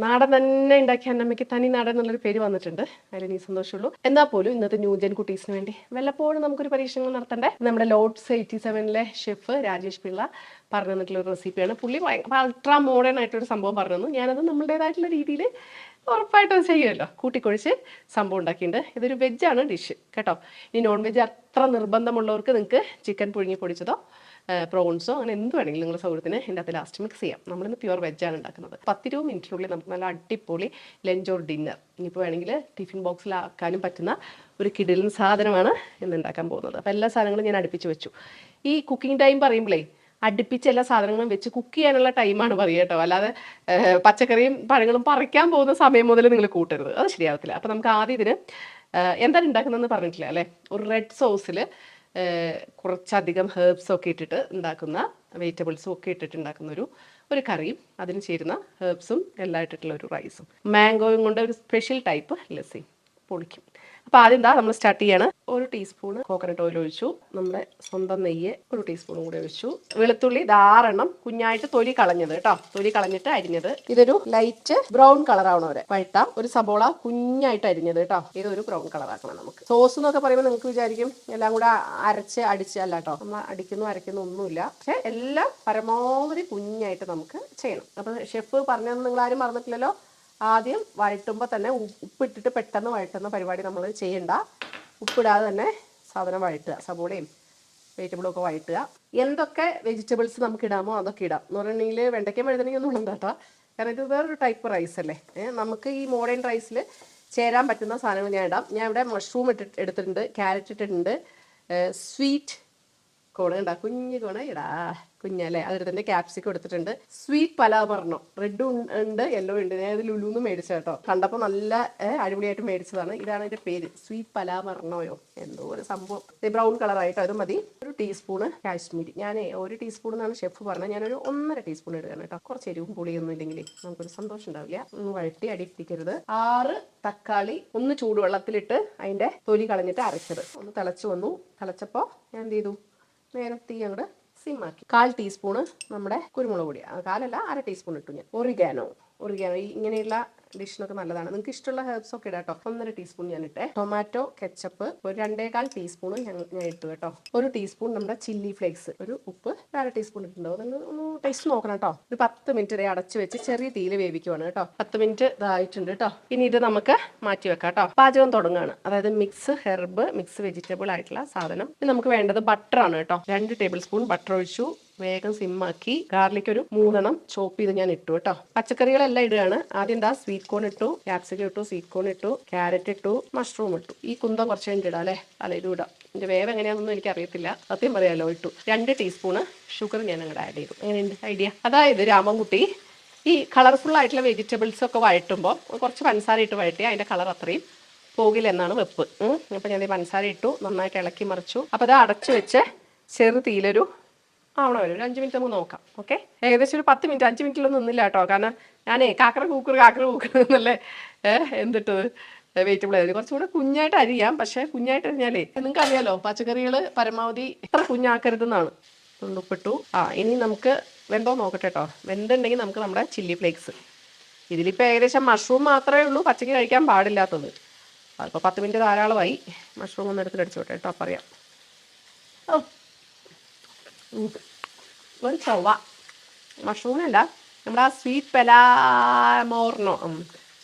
നാടൻ തന്നെ ഉണ്ടാക്കിയ അന്നമ്മയ്ക്ക് തനി നാടൻ എന്നുള്ളൊരു പേര് വന്നിട്ടുണ്ട്. അതിൽ നീ സന്തോഷമുള്ളൂ. എന്നാൽ പോലും ഇന്നത്തെ ന്യൂജൻ കുട്ടീസിന് വേണ്ടി വല്ലപ്പോഴും നമുക്കൊരു പരീക്ഷണങ്ങൾ നടത്തണ്ടേ. നമ്മുടെ ലോഡ്സ് 87-ലെ ഷെഫ് രാജേഷ് പിള്ള പറഞ്ഞു തന്നിട്ടുള്ള ഒരു റെസിപ്പിയാണ്. പുള്ളി അൾട്രാ മോഡേൺ ആയിട്ടൊരു സംഭവം പറഞ്ഞു തന്നു. ഞാനത് നമ്മുടേതായിട്ടുള്ള രീതിയിൽ ഉറപ്പായിട്ടും അത് ചെയ്യുമല്ലോ. കൂട്ടിക്കൊഴിച്ച് സംഭവം ഉണ്ടാക്കിയിട്ടുണ്ട്. ഇതൊരു വെജാണ് ഡിഷ് കേട്ടോ. ഇനി നോൺ വെജ് അത്ര നിർബന്ധമുള്ളവർക്ക് നിങ്ങൾക്ക് ചിക്കൻ പുഴുങ്ങി പൊടിച്ചതോ പ്രോൺസോ അങ്ങനെ എന്ത് വേണമെങ്കിലും നിങ്ങളുടെ സൗകര്യത്തിന് ഇതിൻ്റെ അകത്ത് ലാസ്റ്റ് മിക്സ് ചെയ്യാം. നമ്മളിന്ന് പ്യുവർ വെജാണ് ഉണ്ടാക്കുന്നത്. 10-20 മിനിറ്റിനുള്ളിൽ നമുക്ക് നല്ല അടിപൊളി ലഞ്ച് ഓർ ഡിന്നർ ഇനിയിപ്പോൾ വേണമെങ്കിൽ ടിഫിൻ ബോക്സിലാക്കാനും പറ്റുന്ന ഒരു കിടിലൻ സാധനമാണ് ഇന്ന് ഉണ്ടാക്കാൻ പോകുന്നത്. അപ്പോൾ എല്ലാ സാധനങ്ങളും ഞാൻ അടുപ്പിച്ച് വെച്ചു. ഈ കുക്കിംഗ് ടൈം പറയുമ്പോഴേ അടുപ്പിച്ച് എല്ലാ സാധനങ്ങളും വെച്ച് കുക്ക് ചെയ്യാനുള്ള ടൈമാണ് പറയുക കേട്ടോ. അല്ലാതെ പച്ചക്കറിയും പഴങ്ങളും പറിക്കാൻ പോകുന്ന സമയം മുതൽ നിങ്ങൾ കൂട്ടരുത്, അത് ശരിയാവത്തില്ല. അപ്പോൾ നമുക്ക് ആദ്യം ഇതിന് എന്താണ് ഉണ്ടാക്കുന്നതെന്ന് പറഞ്ഞിട്ടില്ല അല്ലേ. ഒരു റെഡ് സോസിൽ കുറച്ചധികം ഹെർബ്സ് ഒക്കെ ഇട്ടിട്ട് ഉണ്ടാക്കുന്ന വെജിറ്റബിൾസും ഒക്കെ ഇട്ടിട്ട് ഉണ്ടാക്കുന്ന ഒരു കറിയും അതിന് ചേരുന്ന ഹെർബ്സും എല്ലാം ഇട്ടിട്ടുള്ള ഒരു റൈസും മാംഗോയും കൊണ്ട് ഒരു സ്പെഷ്യൽ ടൈപ്പ് ലസ്സി പൊളിക്കും. അപ്പോൾ ആദ്യം എന്താ നമ്മൾ സ്റ്റാർട്ട് ചെയ്യാണ്. 1 ടീസ്പൂൺ കോക്കനട്ട് ഓയിൽ ഒഴിച്ചു. നമ്മുടെ സ്വന്തം നെയ്യ് 1 ടീസ്പൂണും കൂടെ ഒഴിച്ചു. വെളുത്തുള്ളി 6 കുഞ്ഞായിട്ട് തൊലി കളഞ്ഞത് കേട്ടോ. തൊലി കളഞ്ഞിട്ട് അരിഞ്ഞത്. ഇതൊരു ലൈറ്റ് ബ്രൗൺ കളർ ആവണം വരെ വഴറ്റാം. ഒരു സബോള കുഞ്ഞായിട്ട് അരിഞ്ഞത് കേട്ടോ. ഇതൊരു ബ്രൗൺ കളർ ആക്കണം നമുക്ക്. സോസ് എന്നൊക്കെ പറയുമ്പോൾ നിങ്ങൾക്ക് വിചാരിക്കും എല്ലാം കൂടെ അടിച്ച് അല്ല കേട്ടോ. നമ്മൾ അരയ്ക്കുന്നു ഒന്നുമില്ല. പക്ഷെ എല്ലാം പരമാവധി കുഞ്ഞായിട്ട് നമുക്ക് ചെയ്യണം. അപ്പോൾ ഷെഫ് പറഞ്ഞതെന്ന് നിങ്ങൾ ആരും മറന്നിട്ടില്ലല്ലോ. ആദ്യം വഴറ്റുമ്പോൾ തന്നെ ഉപ്പിട്ടിട്ട് പെട്ടെന്ന് വഴറ്റുന്ന പരിപാടി നമ്മൾ ചെയ്യണ്ട. ഉപ്പിടാതെ തന്നെ സാധനം വഴറ്റുക. സബോളയും വെജിറ്റബിളും ഒക്കെ വഴറ്റുക. എന്തൊക്കെ വെജിറ്റബിൾസ് നമുക്ക് ഇടാമോ അതൊക്കെ ഇടാം. എന്ന് പറഞ്ഞിട്ടുണ്ടെങ്കിൽ വെണ്ടയ്ക്കയും വഴുതനങ്ങയും ഒന്നും ഉണ്ടാട്ടോ. കാരണം ഇത് വേറൊരു ടൈപ്പ് റൈസ് അല്ലേ. നമുക്ക് ഈ മോഡേൺ റൈസിൽ ചേരാൻ പറ്റുന്ന സാധനങ്ങൾ ഞാൻ ഇടാം. ഞാൻ ഇവിടെ മഷ്റൂം എടുത്തിട്ടുണ്ട്, ക്യാരറ്റ് ഇട്ടിട്ടുണ്ട്, സ്വീറ്റ് കോണ് ഉണ്ടാ കുഞ്ഞു കോണ് ഇടാ കുഞ്ഞല്ലേ. അതിൽ തന്നെ ക്യാപ്സിക്കം എടുത്തിട്ടുണ്ട്. സ്വീറ്റ് പലാവ് പറഞ്ഞോ, റെഡും ഉണ്ട് യെല്ലോ ഉണ്ട്. ഞാൻ ഇത് ലുലുന്ന് മേടിച്ച കേട്ടോ. കണ്ടപ്പോൾ നല്ല അടിപൊളിയായിട്ട് മേടിച്ചതാണ്. ഇതാണ് ഇതിന്റെ പേര്, സ്വീറ്റ് പലാവ് പറഞ്ഞോയോ എന്തോ ഒരു സംഭവം. ബ്രൗൺ കളറായിട്ട് അത് മതി. 1 ടീസ്പൂണ് കാശ്മീരി. ഞാൻ 1 ടീസ്പൂൺ എന്നാണ് ഷെഫ് പറഞ്ഞത്. ഞാനൊരു 1.5 ടീസ്പൂൺ എടുക്കണം കേട്ടോ. കുറച്ച് എരിവും പുളിയൊന്നും ഇല്ലെങ്കിൽ നമുക്കൊരു സന്തോഷം ഉണ്ടാവില്ല. ഒന്ന് വഴറ്റി അടിപ്പിക്കരുത്. 6 തക്കാളി ഒന്ന് ചൂടുവെള്ളത്തിലിട്ട് അതിന്റെ തൊലി കളഞ്ഞിട്ട് അരച്ചത്. ഒന്ന് തിളച്ചു വന്നു. തിളച്ചപ്പോൾ ഞാൻ എന്ത് ചെയ്തു, നേരം തീ അങ്ങോട്ട് സിമ്മാക്കി. 1/4 ടീസ്പൂണ് നമ്മുടെ കുരുമുളക് പൊടി. 1/4 അല്ല 1/2 ടീസ്പൂൺ ഇട്ടു ഞാൻ. ഒറിഗാനോ ഈ ഇങ്ങനെയുള്ള ഡിഷിനൊക്കെ നല്ലതാണ്. നിങ്ങൾക്ക് ഇഷ്ടമുള്ള ഹെർബ്സ് ഒക്കെ ഇടാം കേട്ടോ. 1.5 ടീസ്പൂൺ ഞാൻ ഇട്ടേ. ടൊമാറ്റോ കെച്ചപ്പ് ഒരു 2.25 ടീസ്പൂൺ ഞാൻ ഇട്ടു കേട്ടോ. 1 ടീസ്പൂൺ നമ്മുടെ ചില്ലി ഫ്ലേക്സ്, ഒരു ഉപ്പ് 1/2 ടീസ്പൂൺ ഇട്ടുണ്ടാവും. നിങ്ങൾ ഒന്ന് ടേസ്റ്റ് നോക്കണം കേട്ടോ. ഒരു 10 മിനിറ്റ് വരെ അടച്ചു വെച്ച് ചെറിയ തീയിൽ വേവിക്കുവാണ് കേട്ടോ. 10 മിനിറ്റ് ഇതായിട്ടുണ്ട് കേട്ടോ. ഇനി ഇത് നമുക്ക് മാറ്റി വെക്കാം കേട്ടോ. പാചകം തുടങ്ങുകയാണ്. അതായത് മിക്സ് ഹെർബ്, മിക്സ് വെജിറ്റബിൾ ആയിട്ടുള്ള സാധനം. ഇത് നമുക്ക് വേണ്ടത് ബട്ടറാണ് കേട്ടോ. 2 ടേബിൾ സ്പൂൺ ബട്ടർ ഒഴിച്ചു. വേഗം സിമ്മാക്കി. ഗാർലിക് ഒരു 3 ചോപ്പ് ചെയ്ത് ഞാൻ ഇട്ടു കേട്ടോ. പച്ചക്കറികളെല്ലാം ഇടുകയാണ്. ആദ്യം എന്താ സ്വീറ്റ് കോൺ ഇട്ടു, ക്യാപ്സിക്കം ഇട്ടു, സ്വീറ്റ് കോൺ ഇട്ടു, ക്യാരറ്റ് ഇട്ടു, മഷ്റൂം ഇട്ടു. ഈ കുന്തം കുറച്ച് കഴിഞ്ഞിട്ട് ഇടാം അല്ലേ. അല്ല ഇത് ഇടാം. ഇതിന്റെ വേവ് എങ്ങനെയാണെന്നൊന്നും എനിക്ക് അറിയത്തില്ല, സത്യം പറയാമല്ലോ. ഇട്ടു. 2 ടീസ്പൂണ് ഷുഗർ ഞാൻ അങ്ങോട്ട് ആഡ് ചെയ്തു. എങ്ങനെയുണ്ട് ഐഡിയ? അതായത് രാമൻകുട്ടി ഈ കളർഫുൾ ആയിട്ടുള്ള വെജിറ്റബിൾസ് ഒക്കെ വഴറ്റുമ്പോൾ കുറച്ച് പഞ്ചസാര ഇട്ട് വഴറ്റി അതിന്റെ കളർ അത്രയും പോകില്ല എന്നാണ് വെപ്പ്. അപ്പോൾ ഞാൻ പഞ്ചസാര ഇട്ടു, നന്നായിട്ട് ഇളക്കി മറിച്ചു. അപ്പോൾ അത് അടച്ചു വെച്ച് ചെറു തീയിലൊരു ആവണോ ഒരു 5 മിനിറ്റ് നമുക്ക് നോക്കാം. ഓക്കെ, ഏകദേശം ഒരു 10 മിനിറ്റ്, 5 മിനിറ്റിലൊന്നും നിന്നില്ല കേട്ടോ. കാരണം ഞാനേ കാക്കറ കൂക്കർ എന്നല്ലേ എന്തിട്ടത് വെജിറ്റബിൾ ആയിരുന്നു. കുറച്ചുകൂടെ കുഞ്ഞായിട്ട് അരിയാം. പക്ഷേ കുഞ്ഞായിട്ട് അരിഞ്ഞാലേ നിങ്ങൾക്ക് അറിയാലോ, പച്ചക്കറികൾ പരമാവധി ഇത്ര കുഞ്ഞാക്കരുതെന്നാണ്. ഉപ്പിട്ടു. ഇനി നമുക്ക് വെന്തോ നോക്കട്ടെ കേട്ടോ. വെന്തുണ്ടെങ്കിൽ നമുക്ക് നമ്മുടെ ചില്ലി ഫ്ലേക്സ്. ഇതിലിപ്പോൾ ഏകദേശം മഷ്റൂം മാത്രമേ ഉള്ളൂ പച്ചക്ക് കഴിക്കാൻ പാടില്ലാത്തത്. അതിപ്പോൾ 10 മിനിറ്റ് ധാരാളമായി. മഷ്റൂം ഒന്ന് എടുത്തിട്ട് അടിച്ചോട്ടെ കേട്ടോ. പറയാം. ഒരു ചൊവ്വ മഷ്റൂമിനല്ല, നമ്മുടെ ആ സ്വീറ്റ് പെലാമോർണോ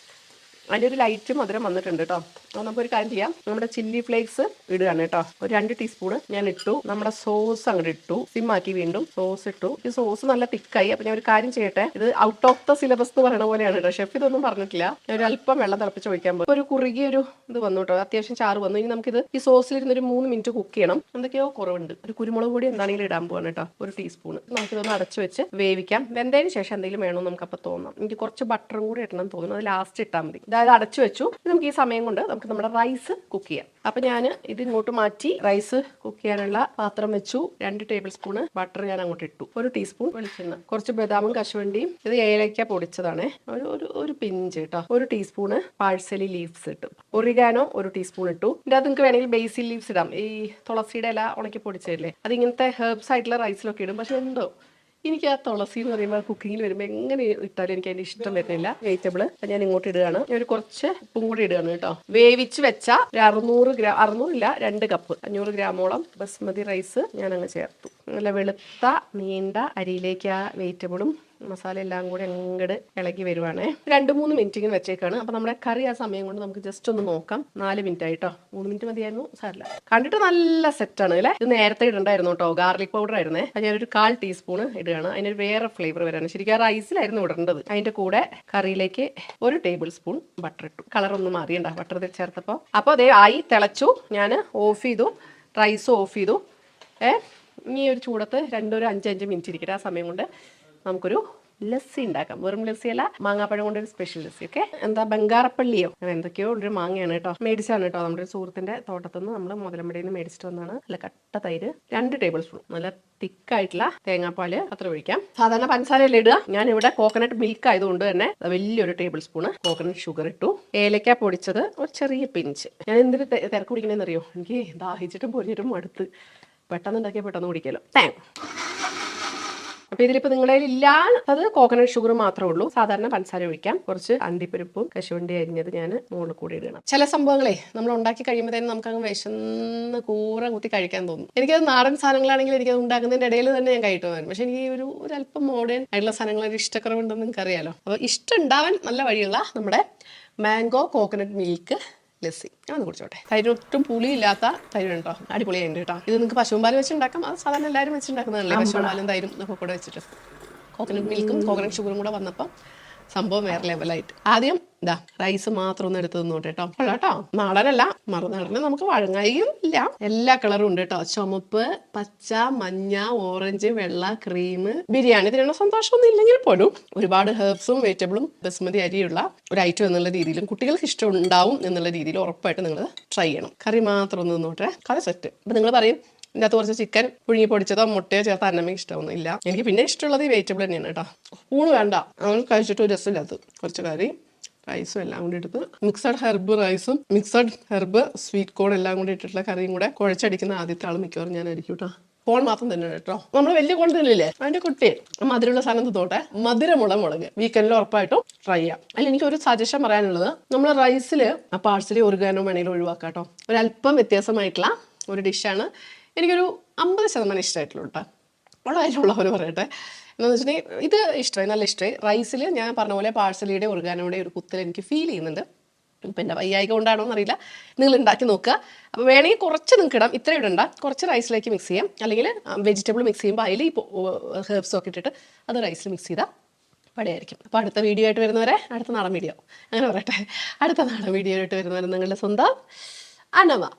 അതിൻ്റെ ഒരു ലൈറ്റ് മധുരം വന്നിട്ടുണ്ട് കേട്ടോ. അപ്പോൾ നമുക്കൊരു കാര്യം ചെയ്യാം. നമ്മുടെ ചില്ലി ഫ്ലേക്സ് ഇടുകയാണ് കേട്ടോ. ഒരു 2 ടീസ്പൂണ് ഞാൻ ഇട്ടു. നമ്മുടെ സോസ് അങ്ങോട്ട് ഇട്ടു. സിമ്മാക്കി വീണ്ടും സോസ് ഇട്ടു. ഈ സോസ് നല്ല തിക്കായി. അപ്പോൾ ഞാൻ ഒരു കാര്യം ചെയ്യട്ടെ. ഇത് ഔട്ട് ഓഫ് ദ സിലബസ് എന്ന് പറയുന്ന പോലെയാണ് കേട്ടോ. ഷെഫ് ഇതൊന്നും പറഞ്ഞിട്ടില്ല. ഞാൻ ഒരു അല്പം വെള്ളം തിളപ്പിച്ച് ഒഴിക്കാൻ പോകും. ഒരു കുറുകിയൊരു ഇത് വന്നു കേട്ടോ. അത്യാവശ്യം ചാറ് വന്നു. ഇനി നമുക്കിത് ഈ സോസിലിരുന്നൊരു 3 മിനിറ്റ് കുക്ക് ചെയ്യണം. എന്തൊക്കെയോ കുറവുണ്ട്. ഒരു കുരുമുളക് പൊടി എന്താണെങ്കിലും ഇടാൻ പോവാണ് കേട്ടോ. 1 ടീസ്പൂണ്. നമുക്കിതൊന്ന് അടച്ചു വെച്ച് വേവിക്കാം. വെന്തതിന് ശേഷം എന്തെങ്കിലും വേണമെന്ന് നമുക്കപ്പോൾ തോന്നാം. എനിക്ക് കുറച്ച് ബട്ടറും കൂടി ഇടണം തോന്നുന്നു. അത് ലാസ്റ്റ് ഇട്ടാൽ മതി. അതായത് അടച്ചു വെച്ചു. നമുക്ക് ഈ സമയം കൊണ്ട് നമുക്ക് നമ്മുടെ റൈസ് കുക്ക് ചെയ്യാം. അപ്പം ഞാൻ ഇത് ഇങ്ങോട്ട് മാറ്റി റൈസ് കുക്ക് ചെയ്യാനുള്ള പാത്രം വെച്ചു. 2 ടേബിൾ സ്പൂണ് ബട്ടർ ഞാൻ അങ്ങോട്ട് ഇട്ടു. 1 ടീസ്പൂൺ വെളിച്ചെണ്ണ, കുറച്ച് ബദാമും കശുവണ്ടിയും, ഇത് ഏലക്ക പൊടിച്ചതാണ്, ഒരു പിഞ്ച് കേട്ടോ. 1 ടീസ്പൂണ് പാഴ്സലി ലീവ്സ് ഇട്ടു. ഒറിഗാനോ 1 ടീസ്പൂൺ ഇട്ടു. ഇതിൻ്റെ അത് നിങ്ങൾക്ക് വേണമെങ്കിൽ ബേസിൽ ലീവ്സ് ഇടാം. ഈ തുളസിയുടെ ഇല ഉണക്കി പൊടിച്ചതല്ലേ, അത് ഇങ്ങനത്തെ ഹെർബ്സ് ആയിട്ടുള്ള റൈസിലൊക്കെ ഇടും. പക്ഷെ എന്തോ എനിക്ക് ആ തുളസി എന്ന് പറയുമ്പോൾ കുക്കിങ്ങിൽ വരുമ്പോൾ എങ്ങനെ ഇട്ടാലും എനിക്ക് അതിന്റെ ഇഷ്ടം വരുന്നില്ല. വെജിറ്റബിൾ ഞാൻ ഇങ്ങോട്ട് ഇടുകയാണ്. ഞാൻ ഒരു കുറച്ച് ഉപ്പും കൂടി ഇടുകയാണ് കേട്ടോ. വേവിച്ച് വെച്ച ഒരു 600 ഗ്രാം, 600 2 കപ്പ് 500 ഗ്രാമോളം ബസ്മതി റൈസ് ഞാൻ അങ്ങ് ചേർത്തു. നല്ല വെളുത്ത നീണ്ട അരിയിലേക്ക് ആ വെജിറ്റബിളും മസാല എല്ലാം കൂടി അങ്ങോട്ട് ഇളകി വരുവാണേ. 2-3 മിനിറ്റ് ഇങ്ങനെ വെച്ചേക്കാണ്. അപ്പൊ നമ്മുടെ കറി ആ സമയം കൊണ്ട് നമുക്ക് ജസ്റ്റ് ഒന്ന് നോക്കാം. 4 മിനിറ്റ് ആയിട്ടോ. 3 മിനിറ്റ് മതിയായിരുന്നു, സാരില്ല. കണ്ടിട്ട് നല്ല സെറ്റാണ് അല്ലേ. ഇത് നേരത്തെ ഇടണ്ടായിരുന്നു കേട്ടോ, ഗാർലിക് പൗഡർ ആയിരുന്നേ. അത് ഞാനൊരു 1/4 ടീസ്പൂൺ ഇടുകയാണ്. അതിനൊരു വേറെ ഫ്ലേവർ വരാണ്. ശരിക്കും ആ റൈസിലായിരുന്നു ഇടേണ്ടത്. അതിന്റെ കൂടെ കറിയിലേക്ക് 1 ടേബിൾ സ്പൂൺ ബട്ടർ ഇട്ടു. കളർ ഒന്നും മാറിയണ്ട ബട്ടർ ചേർത്തപ്പോൾ. അപ്പോൾ അതേ ആയി തിളച്ചു. ഞാൻ ഓഫ് ചെയ്തു, റൈസ് ഓഫ് ചെയ്തു. ഇനി ഒരു ചൂടത്ത് 5 മിനിറ്റ് ഇരിക്കട്ടെ. ആ സമയം കൊണ്ട് നമുക്കൊരു ലസ്സി ഉണ്ടാക്കാം. വെറും ലസ്സിയല്ല, മാങ്ങാപ്പഴം കൊണ്ടൊരു സ്പെഷ്യൽ ലസ്സി. ഓക്കെ, എന്താ ബംഗാറപ്പള്ളിയോ അങ്ങനെ എന്തൊക്കെയോ ഒരു മാങ്ങയാണ് കേട്ടോ. മേടിച്ചാണ് കേട്ടോ, നമ്മുടെ സുഹൃത്തിന്റെ തോട്ടത്തുനിന്ന് നമ്മൾ മുതലമ്പടിയിൽ നിന്ന് മേടിച്ചിട്ട് വന്നതാണ്. നല്ല കട്ട തൈര് 2 ടേബിൾ സ്പൂൺ, നല്ല തിക്കായിട്ടുള്ള തേങ്ങാപ്പാല് അത്ര ഒഴിക്കാം. സാധാരണ പഞ്ചസാരയല്ലേ ഇടുക, ഞാൻ ഇവിടെ കോക്കനട്ട് മിൽക്ക് ആയതുകൊണ്ട് തന്നെ വലിയൊരു ടേബിൾ സ്പൂണ് കോക്കനട്ട് ഷുഗർ ഇട്ടു. ഏലക്ക പൊടിച്ചത് ഒരു ചെറിയ പിഞ്ച്. ഞാൻ എന്തിന് തിരക്ക് കുടിക്കണേന്ന് അറിയോ, എനിക്ക് ദാഹിച്ചിട്ടും പൊരിഞ്ഞിട്ടും അടുത്ത് പെട്ടെന്ന് ഉണ്ടാക്കിയാൽ പെട്ടെന്ന് കുടിക്കാലോ. അപ്പൊ ഇതിലിപ്പോൾ നിങ്ങളുടെ ഇല്ലാത്തത് കോക്കനട്ട് ഷുഗർ മാത്രമേ ഉള്ളൂ. സാധാരണ പഞ്ചസാര ഒഴിക്കാം. കുറച്ച് അണ്ടിപ്പരിപ്പും കശുവണ്ടി അരിഞ്ഞത് ഞാൻ മുകളിൽ കൂടി ഇടണം. ചില സംഭവങ്ങളെ നമ്മൾ ഉണ്ടാക്കി കഴിയുമ്പോഴത്തേനും നമുക്ക് അങ്ങ് വിശന്ന് കൂറ കുത്തി കഴിക്കാൻ തോന്നും. എനിക്കത് നാടൻ സാധനങ്ങളാണെങ്കിൽ എനിക്കത് ഉണ്ടാക്കുന്നതിന്റെ ഇടയിൽ തന്നെ ഞാൻ കഴിക്കുമായിരുന്നു. പക്ഷെ എനിക്ക് ഒരു അല്പം മോഡേൺ ആയിട്ടുള്ള സാധനങ്ങളൊരു ഇഷ്ടക്കുറവുണ്ടെന്ന് നിങ്ങൾക്ക് അറിയാലോ. അപ്പോൾ ഇഷ്ടം ഉണ്ടാവാൻ നല്ല വഴിയുള്ള നമ്മുടെ മാംഗോ കോക്കനട്ട് മിൽക്ക് ലസ്സി ഞാനൊന്ന് കുടിച്ചോട്ടെ. തൈര് ഒട്ടും പുളിയില്ലാത്ത തൈര് കേട്ടോ, അടിപൊളിയുണ്ട് കേട്ടോ. ഇത് നിങ്ങൾക്ക് പശുമ്പാൽ വെച്ചുണ്ടാക്കാം. അത് സാധാരണ എല്ലാവരും വെച്ചുണ്ടാക്കുന്നതല്ലേ, പശുമ്പാലും തൈരും ഒക്കെ കൂടെ വെച്ചിട്ട്. കോക്കനട്ട് മിൽക്കും കോക്കനട്ട് ഷുഗറും കൂടെ വന്നപ്പോൾ സംഭവം വേറെ ലെവലായിട്ട്. ആദ്യം ഇതാ റൈസ് മാത്രം ഒന്ന് എടുത്ത് നോട്ടെ കേട്ടോ. കേട്ടോ, നാടനല്ല, മറുനാടന് നമുക്ക് വഴങ്ങായും ഇല്ല. എല്ലാ കളറും ഉണ്ട് കേട്ടോ. ചുമപ്പ്, പച്ച, മഞ്ഞ, ഓറഞ്ച്, വെള്ള, ക്രീം. ബിരിയാണി ഇതിനുള്ള സന്തോഷമൊന്നും ഇല്ലെങ്കിൽ പോലും ഒരുപാട് ഹെർബ്സും വെജിറ്റബിളും ബസ്മതി അരിയുള്ള ഒരു ഐറ്റം എന്നുള്ള രീതിയിലും കുട്ടികൾക്ക് ഇഷ്ടം ഉണ്ടാവും എന്നുള്ള രീതിയിൽ ഉറപ്പായിട്ട് നിങ്ങൾ ട്രൈ ചെയ്യണം. കറി മാത്രം ഒന്ന് നോട്ടെ, കറി സെറ്റ്. അപ്പൊ നിങ്ങൾ പറയും ഇതിനകത്ത് കുറച്ച് ചിക്കൻ പുഴുങ്ങി പൊടിച്ചതോ മുട്ടയോ ചേർത്ത് അന്നമേ ഇഷ്ടമൊന്നും ഇല്ല. എനിക്ക് പിന്നെ ഇഷ്ടമുള്ളത് ഈ വെജിറ്റബിൾ തന്നെയാണ് കേട്ടോ. ഊണ് വേണ്ട, അങ്ങനെ കഴിച്ചിട്ട് ഒരു രസമില്ലാത്ത കുറച്ച് കറി റൈസും എല്ലാം കൂടി എടുത്ത് മിക്സഡ് ഹെർബ് റൈസും മിക്സഡ് ഹെർബ് സ്വീറ്റ് കോൺ എല്ലാം കൂടി ഇട്ടിട്ടുള്ള കറിയും കൂടെ കുഴച്ചടിക്കുന്ന ആദ്യത്തെ ആൾ മിക്കവാറും ഞാനായിരിക്കും കേട്ടോ. കോൺ മാത്രം തന്നെ കേട്ടോ. നമ്മൾ വലിയ കോൺ തിന്നില്ലേ, അതിന്റെ കുട്ടി മധുരമുള്ള സാധനം തിന്നോട്ടെ. മധുരമുള്ള മുളക് വീക്കെൻഡിൽ ഉറപ്പായിട്ടും ട്രൈ ചെയ്യാം. അതിൽ എനിക്ക് ഒരു സജഷൻ പറയാനുള്ളത്, നമ്മൾ റൈസിൽ ആ പാഴ്സലി ഒറിഗാനോ വേണമെങ്കിലും ഒഴിവാക്കാം കേട്ടോ. ഒരല്പം വ്യത്യാസമായിട്ടുള്ള ഒരു ഡിഷാണ്. എനിക്കൊരു 50% ഇഷ്ടമായിട്ടുള്ളൂ കേട്ടോ. ഉള്ള കാര്യമുള്ളവർ പറയട്ടെ. എന്താണെന്ന് വെച്ചിട്ടുണ്ടെങ്കിൽ ഇത് ഇഷ്ടമായി, നല്ല ഇഷ്ടമായി. റൈസിൽ ഞാൻ പറഞ്ഞ പോലെ പാഴ്സലിയുടെ ഒറിഗാനോയുടെ ഒരു കുത്തൽ എനിക്ക് ഫീൽ ചെയ്യുന്നുണ്ട്. ഇപ്പം എൻ്റെ വയ്യായിക കൊണ്ടാണോ എന്നറിയില്ല. നിങ്ങൾ ഉണ്ടാക്കി നോക്കുക. അപ്പോൾ വേണമെങ്കിൽ കുറച്ച് നിങ്ങൾക്ക് ഇടാം, ഇത്ര ഇടണ്ട. കുറച്ച് റൈസിലേക്ക് മിക്സ് ചെയ്യാം, അല്ലെങ്കിൽ വെജിറ്റബിൾ മിക്സ് ചെയ്യുമ്പോൾ അതിൽ ഈ ഹെർബ്സും ഒക്കെ ഇട്ടിട്ട് അത് റൈസിൽ മിക്സ് ചെയ്താൽ പടയായിരിക്കും. അപ്പോൾ അടുത്ത വീഡിയോ ആയിട്ട് വരുന്നവരെ, അടുത്ത നാടൻ വീഡിയോ അങ്ങനെ പറയട്ടെ, അടുത്ത നാടൻ വീഡിയോ ആയിട്ട് വരുന്നവരെ നിങ്ങളുടെ സ്വന്തം അനമ.